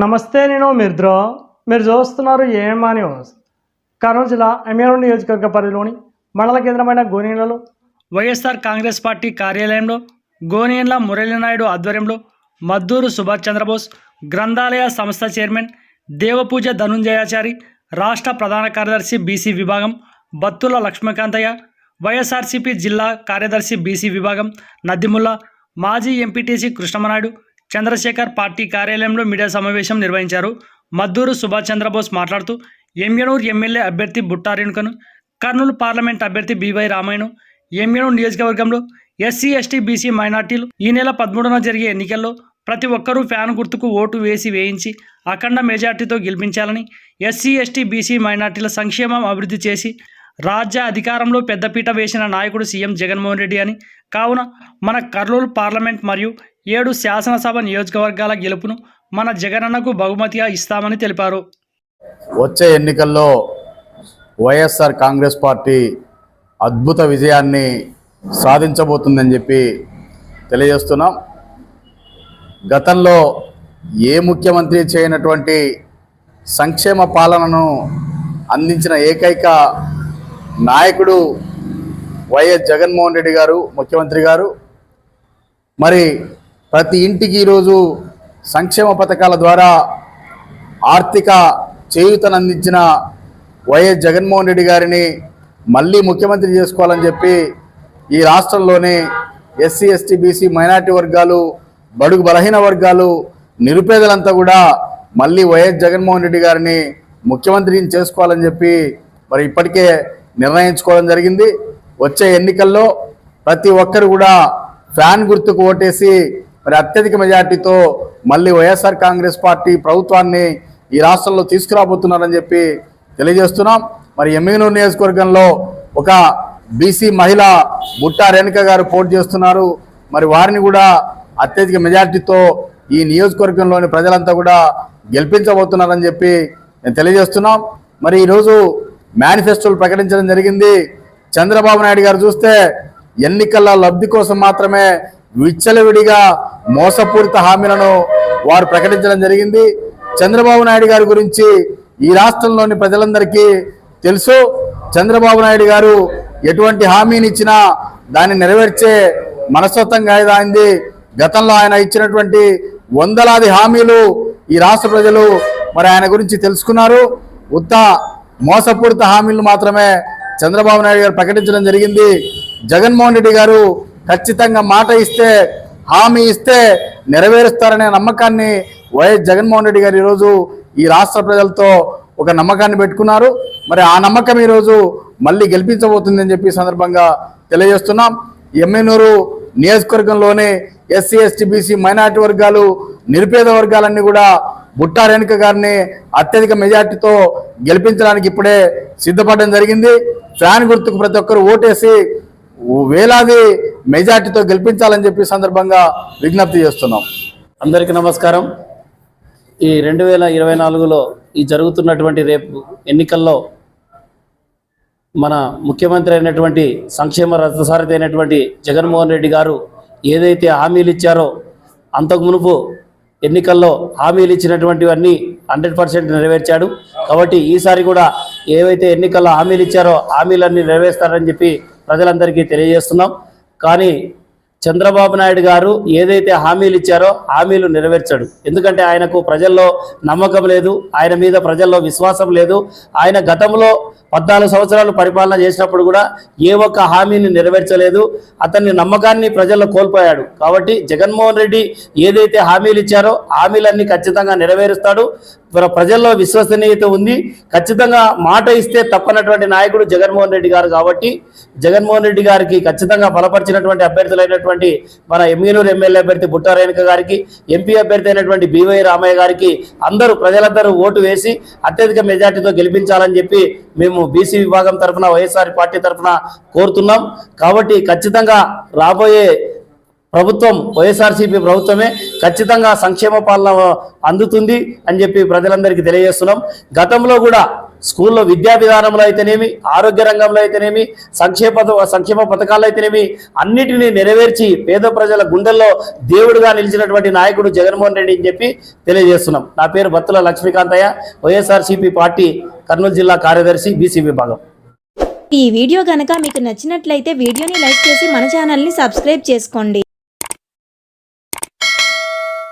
నమస్తే, నేను మిర్ద్రో. మీరు చూస్తున్నారు ఏమా న్యూస్. కర్నూలు జిల్లా ఎమ్మెల్యే నియోజకవర్గ పరిధిలోని మండల కేంద్రమైన గోనేన్లలో వైఎస్ఆర్ కాంగ్రెస్ పార్టీ కార్యాలయంలో గోనేన్ల మురళీనాయుడు ఆధ్వర్యంలో మద్దూరు సుభాష్ చంద్రబోస్ గ్రంథాలయ సంస్థ చైర్మన్ దేవపూజ ధనుంజయాచారి, రాష్ట్ర ప్రధాన కార్యదర్శి బీసీ విభాగం బత్తుల లక్ష్మీకాంతయ్య, వైఎస్ఆర్సీపీ జిల్లా కార్యదర్శి బీసీ విభాగం నద్దిముల్లా, మాజీ ఎంపీటీసీ కృష్ణమనాయుడు, చంద్రశేఖర్ పార్టీ కార్యాలయంలో మీడియా సమావేశం నిర్వహించారు. మద్దూరు సుభాష్ చంద్రబోస్ మాట్లాడుతూ ఎమ్మెనూరు ఎమ్మెల్యే అభ్యర్థి బుట్టా రేణుకను, కర్నూలు పార్లమెంట్ అభ్యర్థి బీవై రామయ్యను, ఎమ్మెనూరు నియోజకవర్గంలో ఎస్సీ ఎస్టీ బీసీ మైనార్టీలు ఈ నెల 13న జరిగే ఎన్నికల్లో ప్రతి ఒక్కరూ ఫ్యాన్ గుర్తుకు ఓటు వేయించి అఖండ మెజార్టీతో గెలిపించాలని, ఎస్సీ ఎస్టీ బీసీ మైనార్టీల సంక్షేమం అభివృద్ధి చేసి రాజ్య అధికారంలో పెద్దపీట వేసిన నాయకుడు సీఎం జగన్మోహన్ రెడ్డి అని, కావున మన కర్నూలు పార్లమెంట్ మరియు 7 శాసనసభ నియోజకవర్గాల గెలుపును మన జగనన్నకు బహుమతిగా ఇస్తామని తెలిపారు. వచ్చే ఎన్నికల్లో వైఎస్ఆర్ కాంగ్రెస్ పార్టీ అద్భుత విజయాన్ని సాధించబోతుందని చెప్పి తెలియజేస్తున్నాం. గతంలో ఏ ముఖ్యమంత్రి చేయనటువంటి సంక్షేమ పాలనను అందించిన ఏకైక నాయకుడు వైఎస్ జగన్మోహన్ రెడ్డి గారు, ముఖ్యమంత్రి గారు. మరి ప్రతి ఇంటికి ఈరోజు సంక్షేమ పథకాల ద్వారా ఆర్థిక చేయూతను అందించిన వైఎస్ జగన్మోహన్ రెడ్డి గారిని మళ్ళీ ముఖ్యమంత్రి చేసుకోవాలని చెప్పి ఈ రాష్ట్రంలోనే ఎస్సీ ఎస్టీ బీసీ మైనార్టీ వర్గాలు, బడుగు బలహీన వర్గాలు, నిరుపేదలంతా కూడా మళ్ళీ వైఎస్ జగన్మోహన్ రెడ్డి గారిని ముఖ్యమంత్రిని చేసుకోవాలని చెప్పి మరి ఇప్పటికే నిర్ణయించుకోవడం జరిగింది. వచ్చే ఎన్నికల్లో ప్రతి ఒక్కరు కూడా ఫ్యాన్ గుర్తుకు ఓటేసి మరి అత్యధిక మెజార్టీతో మళ్ళీ వైఎస్ఆర్ కాంగ్రెస్ పార్టీ ప్రభుత్వాన్ని ఈ రాష్ట్రంలో తీసుకురాబోతున్నారని చెప్పి తెలియజేస్తున్నాం. మరి ఎమ్మెనూరు నియోజకవర్గంలో ఒక బీసీ మహిళ బుట్టా రేణుక గారు పోటీ చేస్తున్నారు. మరి వారిని కూడా అత్యధిక మెజార్టీతో ఈ నియోజకవర్గంలోని ప్రజలంతా కూడా గెలిపించబోతున్నారని చెప్పి నేను తెలియజేస్తున్నాం. మరి ఈరోజు మేనిఫెస్టోలు ప్రకటించడం జరిగింది. చంద్రబాబు నాయుడు గారు చూస్తే ఎన్నికల లబ్ధి కోసం మాత్రమే విచ్చలవిడిగా మోసపూరిత హామీలను వారు ప్రకటించడం జరిగింది. చంద్రబాబు నాయుడు గారి గురించి ఈ రాష్ట్రంలోని ప్రజలందరికీ తెలుసు. చంద్రబాబు నాయుడు గారు ఎటువంటి హామీని ఇచ్చినా దాన్ని నెరవేర్చే మనస్తత్వం కాయదాయింది. గతంలో ఆయన ఇచ్చినటువంటి వందలాది హామీలు ఈ రాష్ట్ర ప్రజలు మరి ఆయన గురించి తెలుసుకున్నారు. ఉత్త మోసపూరిత హామీలు మాత్రమే చంద్రబాబు నాయుడు గారు ప్రకటించడం జరిగింది. జగన్మోహన్ రెడ్డి గారు ఖచ్చితంగా మాట ఇస్తే, హామీ ఇస్తే నెరవేరుస్తారనే నమ్మకాన్ని వైఎస్ జగన్మోహన్ రెడ్డి గారు ఈరోజు ఈ రాష్ట్ర ప్రజలతో ఒక నమ్మకాన్ని పెట్టుకున్నారు. మరి ఆ నమ్మకం ఈరోజు మళ్ళీ గెలిపించబోతుందని చెప్పి సందర్భంగా తెలియజేస్తున్నాం. ఎమ్మెనూరు నియోజకవర్గంలోనే ఎస్సీ ఎస్టీ బీసీ మైనార్టీ వర్గాలు, నిరుపేద వర్గాలన్నీ కూడా బుట్టా రేణుక గారిని అత్యధిక మెజార్టీతో గెలిపించడానికి ఇప్పుడే సిద్ధపడడం జరిగింది. ఫ్యాన్ గుర్తుకు ప్రతి ఒక్కరు ఓటేసి వేలాది మెజార్టీతో గెలిపించాలని చెప్పి సందర్భంగా విజ్ఞప్తి చేస్తున్నాం. అందరికీ నమస్కారం. ఈ 2024లో ఈ జరుగుతున్నటువంటి రేపు ఎన్నికల్లో మన ముఖ్యమంత్రి అయినటువంటి సంక్షేమ రథసారథి అయినటువంటి జగన్మోహన్ రెడ్డి గారు ఏదైతే హామీలు ఇచ్చారో అంతకు మునుపు ఎన్నికల్లో హామీలు ఇచ్చినటువంటివన్నీ 100% నెరవేర్చాడు. కాబట్టి ఈసారి కూడా ఏవైతే ఎన్నికల్లో హామీలు ఇచ్చారో హామీలన్నీ నెరవేరుస్తారని చెప్పి ప్రజలందరికీ తెలియజేస్తున్నాం. కానీ చంద్రబాబు నాయుడు గారు ఏదైతే హామీలు ఇచ్చారో హామీలు నెరవేర్చాడు. ఎందుకంటే ఆయనకు ప్రజల్లో నమ్మకం లేదు, ఆయన మీద ప్రజల్లో విశ్వాసం లేదు. ఆయన గతంలో 14 సంవత్సరాలు పరిపాలన చేసినప్పుడు కూడా ఏ ఒక్క హామీని నెరవేర్చలేదు. అతన్ని నమ్మకాన్ని ప్రజల్లో కోల్పోయాడు. కాబట్టి జగన్మోహన్ రెడ్డి ఏదైతే హామీలు ఇచ్చారో హామీలన్నీ ఖచ్చితంగా నెరవేరుస్తాడు. ప్రజల్లో విశ్వసనీయత ఉంది. ఖచ్చితంగా మాట ఇస్తే తప్పనటువంటి నాయకుడు జగన్మోహన్ రెడ్డి గారు. కాబట్టి జగన్మోహన్ రెడ్డి గారికి ఖచ్చితంగా బలపరిచినటువంటి అభ్యర్థులైనటువంటి మన ఎమ్మెనూరు ఎమ్మెల్యే అభ్యర్థి బుట్టా రేణుక గారికి, ఎంపీ అభ్యర్థి అయినటువంటి బీవై రామయ్య గారికి ప్రజలందరూ ఓటు వేసి అత్యధిక మెజార్టీతో గెలిపించాలని చెప్పి మేము బీసీ విభాగం తరఫున, వైఎస్ఆర్ పార్టీ తరఫున కోరుతున్నాం. కాబట్టి ఖచ్చితంగా రాబోయే ప్రభుత్వం వైఎస్ఆర్సీపీ ప్రభుత్వమే ఖచ్చితంగా సంక్షేమ పాలన అందుతుంది అని చెప్పి ప్రజలందరికీ తెలియజేస్తున్నాం. గతంలో కూడా స్కూల్లో విద్యా విధానంలో అయితేనేమి, ఆరోగ్య రంగంలో అయితేనేమి, సంక్షేమ పథకాల్లో అయితేనేమి అన్నిటినీ నెరవేర్చి పేద ప్రజల గుండెల్లో దేవుడిగా నిలిచినటువంటి నాయకుడు జగన్మోహన్ రెడ్డి అని చెప్పి తెలియజేస్తున్నాం. నా పేరు బత్తుల లక్ష్మీకాంతయ్య, వైఎస్ఆర్సీపీ పార్టీ కర్నూలు జిల్లా కార్యదర్శి, బీసీ విభాగం. ఈ వీడియో గనక మీకు నచ్చినట్లయితే వీడియోని లైక్ చేసి మన ఛానల్ని సబ్స్క్రైబ్ చేసుకోండి.